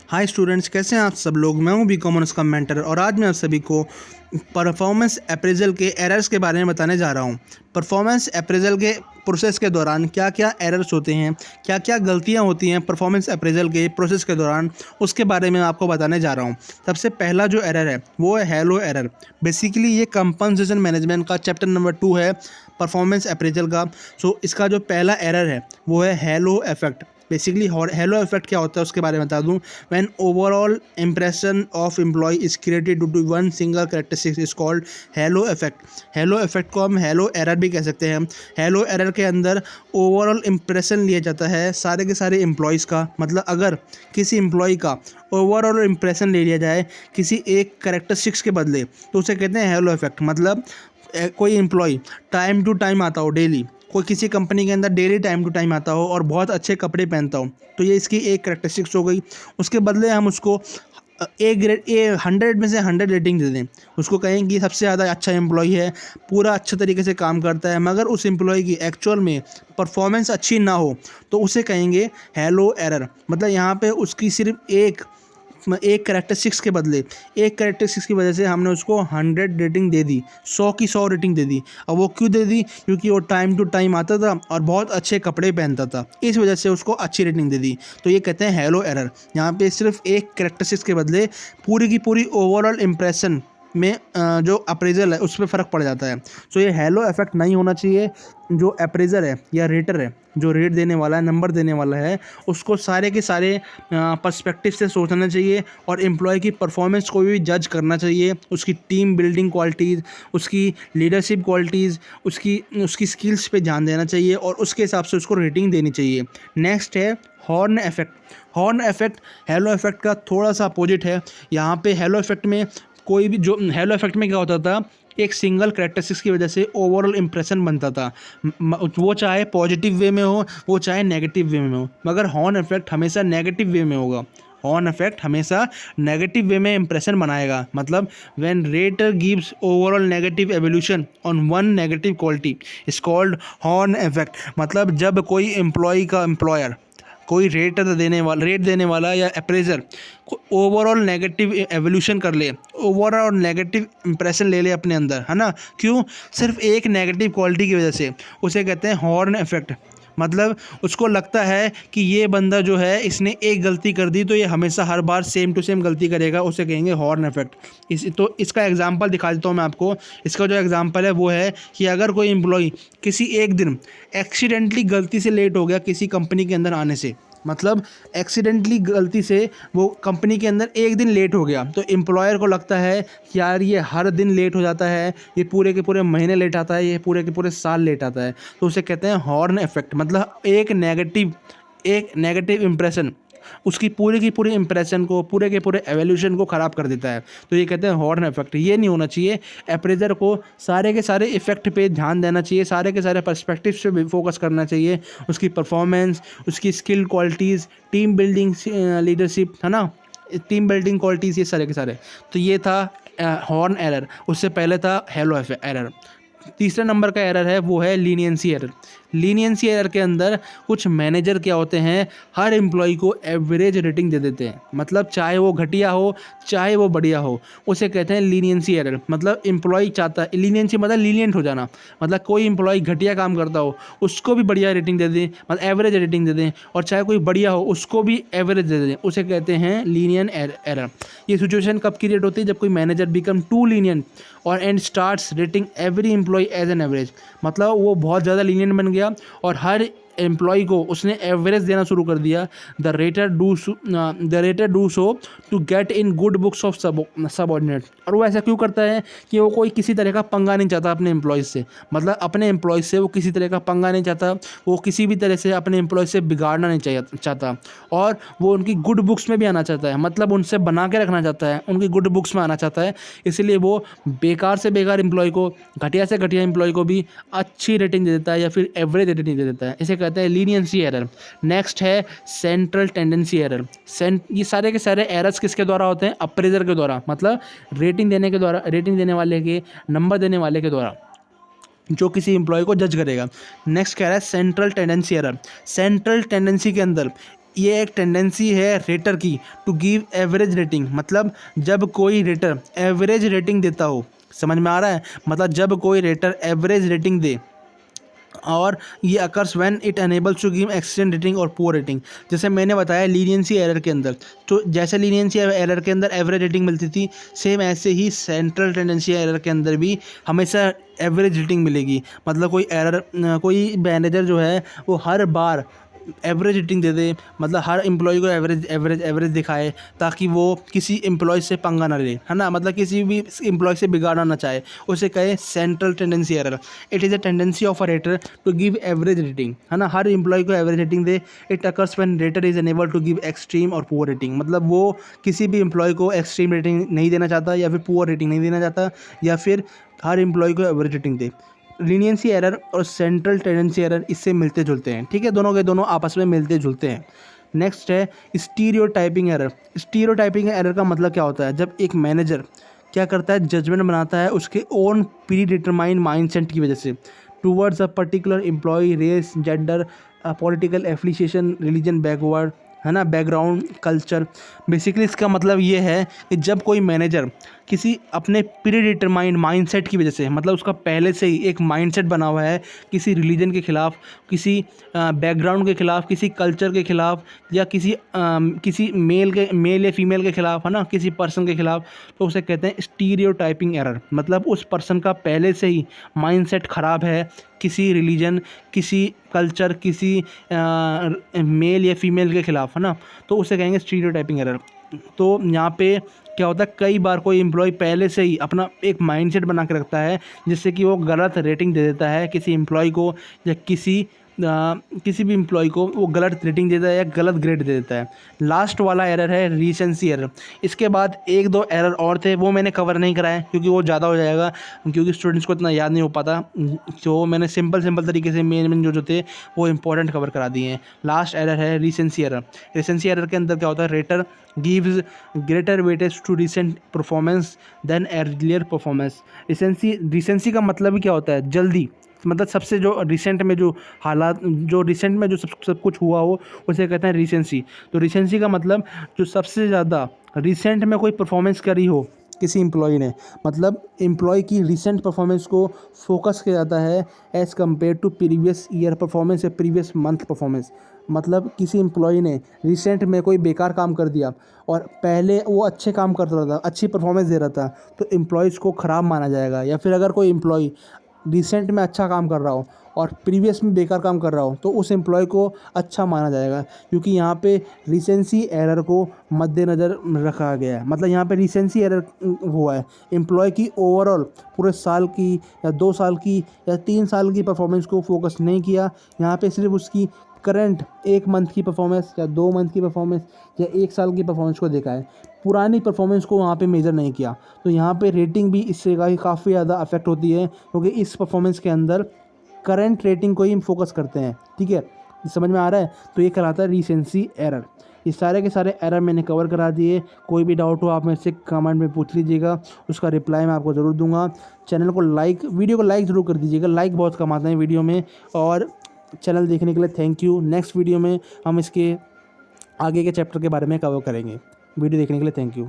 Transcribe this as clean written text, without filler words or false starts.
Hi students, कैसे हैं आप सब लोग। मैं हूं बी कॉमर्स का मेंटर और आज मैं आप सभी को परफॉर्मेंस अप्रेजल के एरर्स के बारे में बताने जा रहा हूं। परफॉर्मेंस अप्रेजल के प्रोसेस के दौरान क्या क्या एरर्स होते हैं, क्या क्या गलतियां होती हैं परफॉर्मेंस अप्रेजल के प्रोसेस के दौरान, उसके बारे में आपको बताने जा रहा हूं। सबसे पहला जो एरर है वो है हेलो एरर। बेसिकली ये कंपनसेशन मैनेजमेंट का चैप्टर नंबर 2 है परफॉर्मेंस अप्रेजल का। सो इसका जो पहला एरर है वो है halo effect. Basically halo effect क्या होता है उसके बारे में बता दूं। When overall impression of employee is created due to one single characteristic is called halo effect. Halo effect को हम हेलो एरर भी कह सकते हैं। हेलो एरर के अंदर ओवरऑल इंप्रेशन लिया जाता है सारे के सारे एम्प्लॉयज़ का। मतलब अगर किसी एम्प्लॉय का ओवरऑल इंप्रेशन ले लिया जाए किसी एक कैरेक्टरिस्टिक्स के बदले तो उसे कहते हैं हेलो इफेक्ट। मतलब कोई एम्प्लॉय टाइम टू टाइम आता हो, डेली कोई किसी कंपनी के अंदर डेली टाइम टू टाइम आता हो और बहुत अच्छे कपड़े पहनता हो, तो ये इसकी एक कैरेक्टरिस्टिक्स हो गई। उसके बदले हम उसको ए 100 में से 100 रेटिंग दे दें, उसको कहें कि सबसे ज़्यादा अच्छा एम्प्लॉय है, पूरा अच्छे तरीके से काम करता है, मगर उस एम्प्लॉय की एक्चुअल में परफॉर्मेंस अच्छी ना हो तो उसे कहेंगे हेलो एरर। मतलब यहाँ पे उसकी सिर्फ एक कैरेक्टरिस्टिक्स के बदले एक कैरेक्टरिस्टिक्स की वजह से हमने उसको 100 रेटिंग दे दी, 100 की 100 रेटिंग दे दी। और वो क्यों दे दी? क्योंकि वो टाइम टू टाइम आता था और बहुत अच्छे कपड़े पहनता था, इस वजह से उसको अच्छी रेटिंग दे दी। तो ये कहते हैं हेलो एरर। यहाँ पे सिर्फ एक कैरेक्टरिस्टिक्स के बदले पूरी की पूरी ओवरऑल इंप्रेशन में जो अप्रेजल है उस पर फ़र्क पड़ जाता है। सो ये हेलो इफेक्ट नहीं होना चाहिए। जो अप्रेजर है या रेटर है, जो रेट देने वाला है, नंबर देने वाला है, उसको सारे के सारे पर्सपेक्टिव से सोचना चाहिए और एम्प्लॉय की परफॉर्मेंस को भी जज करना चाहिए। उसकी टीम बिल्डिंग क्वालिटीज़, उसकी लीडरशिप क्वालिटीज़, उसकी स्किल्स पे ध्यान देना चाहिए और उसके हिसाब से उसको रेटिंग देनी चाहिए। नेक्स्ट है horn effect. Horn effect halo effect का थोड़ा सा अपोजिट है। यहाँ पे हेलो इफेक्ट में कोई भी जो हेलो इफेक्ट में क्या होता था, एक सिंगल कैरेक्टरिस्टिक्स की वजह से ओवरऑल इंप्रेशन बनता था, वो चाहे पॉजिटिव वे में हो, वो चाहे नेगेटिव वे में हो। मगर हॉर्न इफेक्ट हमेशा नेगेटिव वे में होगा। हॉर्न इफेक्ट हमेशा नेगेटिव वे में इंप्रेशन बनाएगा। मतलब when rater gives overall negative evolution on one negative quality is called horn effect. मतलब जब कोई एम्प्लॉयर कोई रेट देने वाला या अप्रेजर ओवरऑल नेगेटिव एवोल्यूशन कर ले, ओवरऑल नेगेटिव इंप्रेशन ले ले अपने अंदर, है ना। क्यों? सिर्फ एक नेगेटिव क्वालिटी की वजह से, उसे कहते हैं हॉर्न इफेक्ट। मतलब उसको लगता है कि ये बंदा जो है इसने एक गलती कर दी तो ये हमेशा हर बार सेम टू सेम गलती करेगा, उसे कहेंगे हॉर्न इफेक्ट। तो इसका एग्जांपल दिखा देता हूँ मैं आपको। इसका जो एग्जांपल है वो है कि अगर कोई एम्प्लॉय किसी एक दिन एक्सीडेंटली गलती से लेट हो गया किसी कंपनी के अंदर आने से, मतलब एक्सीडेंटली गलती से वो कंपनी के अंदर एक दिन लेट हो गया, तो एम्प्लॉयर को लगता है कि यार ये हर दिन लेट हो जाता है, ये पूरे के पूरे महीने लेट आता है, ये पूरे के पूरे साल लेट आता है, तो उसे कहते हैं हॉर्न इफेक्ट। मतलब एक नेगेटिव इंप्रेशन उसकी पूरी की पूरी इंप्रेशन को, पूरे के पूरे एवोल्यूशन को ख़राब कर देता है। तो ये कहते हैं हॉर्न इफेक्ट। ये नहीं होना चाहिए। अप्रेजर को सारे के सारे इफेक्ट पे ध्यान देना चाहिए, सारे के सारे पर्सपेक्टिव से भी फोकस करना चाहिए। उसकी परफॉर्मेंस, उसकी skill qualities, team building, leadership, है ना, टीम बिल्डिंग क्वालिटीज़, ये सारे के सारे। तो ये था हॉर्न एरर। उससे पहले था हेलो एरर। तीसरा नंबर का एरर है वो है लीनियंसी एरर। लीनियंसी एरर के अंदर कुछ मैनेजर क्या होते हैं, हर एम्प्लॉय को एवरेज रेटिंग दे देते हैं। मतलब चाहे वो घटिया हो चाहे वो बढ़िया हो, उसे कहते हैं लीनियंसी एरर। मतलब एम्प्लॉय चाहता है, लीनियंसी मतलब लीनियंट हो जाना। मतलब कोई एम्प्लॉय घटिया काम करता हो उसको भी बढ़िया रेटिंग दे दें, मतलब एवरेज रेटिंग दे दें, और चाहे कोई बढ़िया हो उसको भी एवरेज दे दें, उसे कहते हैं लीनियन एरर। ये सिचुएशन कब क्रिएट होती है? जब कोई मैनेजर बिकम टू लीनियंट और and starts rating every employee as an average. मतलब वो बहुत ज़्यादा लीनियंट बन गया और हर एम्प्लॉय को उसने एवरेज देना शुरू कर दिया। The rater do so to get in good books of subordinate. और वो ऐसा क्यों करता है कि वो कोई किसी तरह का पंगा नहीं चाहता अपने एम्प्लॉयज़ से। मतलब अपने एम्प्लॉयज़ से वो किसी तरह का पंगा नहीं चाहता, वो किसी भी तरह से अपने एम्प्लॉयज़ से बिगाड़ना नहीं चाहता, और वो उनकी गुड बुक्स में भी आना चाहता है। मतलब उनसे बना के रखना चाहता है, उनकी गुड बुक्स में आना चाहता है। इसलिए वो बेकार से बेकार एम्प्लॉय को, घटिया से घटिया एम्प्लॉय को भी अच्छी रेटिंग दे देता है या फिर एवरेज रेटिंग दे देता है। इसे कहते हैं लीनियंसी एरर। नेक्स्ट है सेंट्रल टेंडेंसी एरर। ये सारे के सारे एरर्स किसके द्वारा होते हैं? अप्रेजर के द्वारा। मतलब रेटिंग देने वाले के, नंबर देने वाले के द्वारा, जो किसी एम्प्लॉय को जज करेगा। नेक्स्ट कह रहा है central tendency error. Central tendency के अंदर ये एक टेंडेंसी है रेटर की टू गिव एवरेज रेटिंग, मतलब जब कोई रेटर एवरेज रेटिंग देता हो, समझ में आ रहा है, मतलब जब कोई रेटर एवरेज रेटिंग दे, और ये occurs when it enables to give extend rating और पुअर रेटिंग। जैसे मैंने बताया लीनियंसी एरर के अंदर, तो जैसे लीनियंसी एरर के अंदर एवरेज रेटिंग मिलती थी, सेम ऐसे ही सेंट्रल टेंडेंसी एरर के अंदर भी हमेशा एवरेज रेटिंग मिलेगी। मतलब कोई मैनेजर जो है वो हर बार एवरेज रेटिंग दे दे, मतलब हर एम्प्लॉय को एवरेज दिखाए, ताकि वो किसी एम्प्लॉय से पंगा ना ले, है ना, मतलब किसी भी एम्प्लॉय से बिगाड़ना ना चाहे, उसे कहे central tendency error. It is a tendency of a rater to give average rating, है ना, हर एम्प्लॉय को एवरेज रेटिंग दे। It occurs when rater is unable to give extreme और पुअर रेटिंग, मतलब वो किसी भी एम्प्लॉय को एक्सट्रीम रेटिंग नहीं देना चाहता, या फिर पुअर रेटिंग नहीं देना चाहता, या फिर हर एम्प्लॉय को एवरेज रेटिंग दे। लीनियंसी एरर और सेंट्रल टेंडेंसी एरर इससे मिलते जुलते हैं, ठीक है, दोनों के दोनों आपस में मिलते जुलते हैं। नेक्स्ट है स्टीरियोटाइपिंग एरर। स्टीरियोटाइपिंग एरर का मतलब क्या होता है, जब एक मैनेजर क्या करता है, जजमेंट बनाता है उसके ओन प्री डिटरमाइंड माइंडसेट की वजह से towards a particular employee, race, gender, political affiliation, religion, backward, है ना, बैकग्राउंड, कल्चर। बेसिकली इसका मतलब ये है कि जब कोई मैनेजर किसी अपने प्री डिटरमाइंड माइंडसेट की वजह से, मतलब उसका पहले से ही एक माइंडसेट बना हुआ है किसी रिलीजन के ख़िलाफ़, किसी बैकग्राउंड के ख़िलाफ़, किसी कल्चर के ख़िलाफ़, या किसी मेल या फीमेल के ख़िलाफ़, है ना, किसी पर्सन के ख़िलाफ़, तो उसे कहते हैं स्टीरियोटाइपिंग एरर। मतलब उस पर्सन का पहले से ही माइंडसेट ख़राब है किसी रिलीजन, किसी कल्चर, किसी मेल या फीमेल के ख़िलाफ़, है ना, तो उसे कहेंगे स्टीरियोटाइपिंग एरर। तो यहाँ पे क्या होता है, कई बार कोई एम्प्लॉय पहले से ही अपना एक माइंडसेट बना के रखता है जिससे कि वो गलत रेटिंग दे देता है किसी एम्प्लॉय को, या किसी भी एम्प्लॉय को वो गलत रेटिंग देता है या गलत ग्रेड दे देता है। लास्ट वाला एरर है रीसेंसी एरर। इसके बाद एक दो एरर और थे, वो मैंने कवर नहीं कराए क्योंकि वो ज़्यादा हो जाएगा, क्योंकि स्टूडेंट्स को इतना याद नहीं हो पाता, तो मैंने सिंपल तरीके से मेन जो थे वो इंपॉर्टेंट कवर करा दिए हैं। लास्ट एरर है रीसेंसी एरर। रीसेंसी एरर के अंदर क्या होता है, rater gives greater weightage to recent performance than earlier performance. Recency का मतलब ही क्या होता है, जल्दी, मतलब सबसे जो रिसेंट में जो हालात, जो रिसेंट में जो सब कुछ हुआ हो उसे कहते हैं रिसेंसी। तो रिसेंसी का मतलब जो सबसे ज़्यादा रिसेंट में कोई परफॉर्मेंस करी हो किसी एम्प्लॉय ने, मतलब एम्प्लॉय की रिसेंट परफॉर्मेंस को फोकस किया जाता है as compare to previous year performance या प्रीवियस मंथ परफॉर्मेंस। मतलब किसी एम्प्लॉय ने रिसेंट में कोई बेकार काम कर दिया और पहले वो अच्छे काम कर रहा था, अच्छी परफॉर्मेंस दे रहा था, तो एम्प्लॉयज़ को ख़राब माना जाएगा। या फिर अगर कोई एम्प्लॉय रिसेंट में अच्छा काम कर रहा हो और प्रीवियस में बेकार काम कर रहा हो, तो उस एम्प्लॉय को अच्छा माना जाएगा, क्योंकि यहाँ पे रिसेंसी एरर को मद्देनज़र रखा गया है। मतलब यहाँ पे रिसेंसी एरर हुआ है, एम्प्लॉय की ओवरऑल पूरे साल की या 2 साल की या 3 साल की परफॉर्मेंस को फोकस नहीं किया, यहाँ पे सिर्फ उसकी करंट 1 मंथ की परफॉर्मेंस या 2 मंथ की परफॉर्मेंस या 1 साल की परफॉर्मेंस को देखा है, पुरानी परफॉर्मेंस को वहाँ पे मेजर नहीं किया। तो यहाँ पे रेटिंग भी इससे काफ़ी ज़्यादा अफेक्ट होती है, क्योंकि इस परफॉर्मेंस के अंदर करंट रेटिंग को ही हम फोकस करते हैं, ठीक है, समझ में आ रहा है। तो ये कहलाता है रीसेंसी एरर। ये सारे के सारे एरर मैंने कवर करा दिए। कोई भी डाउट हो आप मेरे से कमेंट में पूछ लीजिएगा, उसका रिप्लाई मैं आपको ज़रूर दूंगा। चैनल को वीडियो को लाइक ज़रूर कर दीजिएगा, लाइक बहुत कम आते हैं वीडियो में। और चैनल देखने के लिए थैंक यू। नेक्स्ट वीडियो में हम इसके आगे के चैप्टर के बारे में कवर करेंगे। वीडियो देखने के लिए थैंक यू।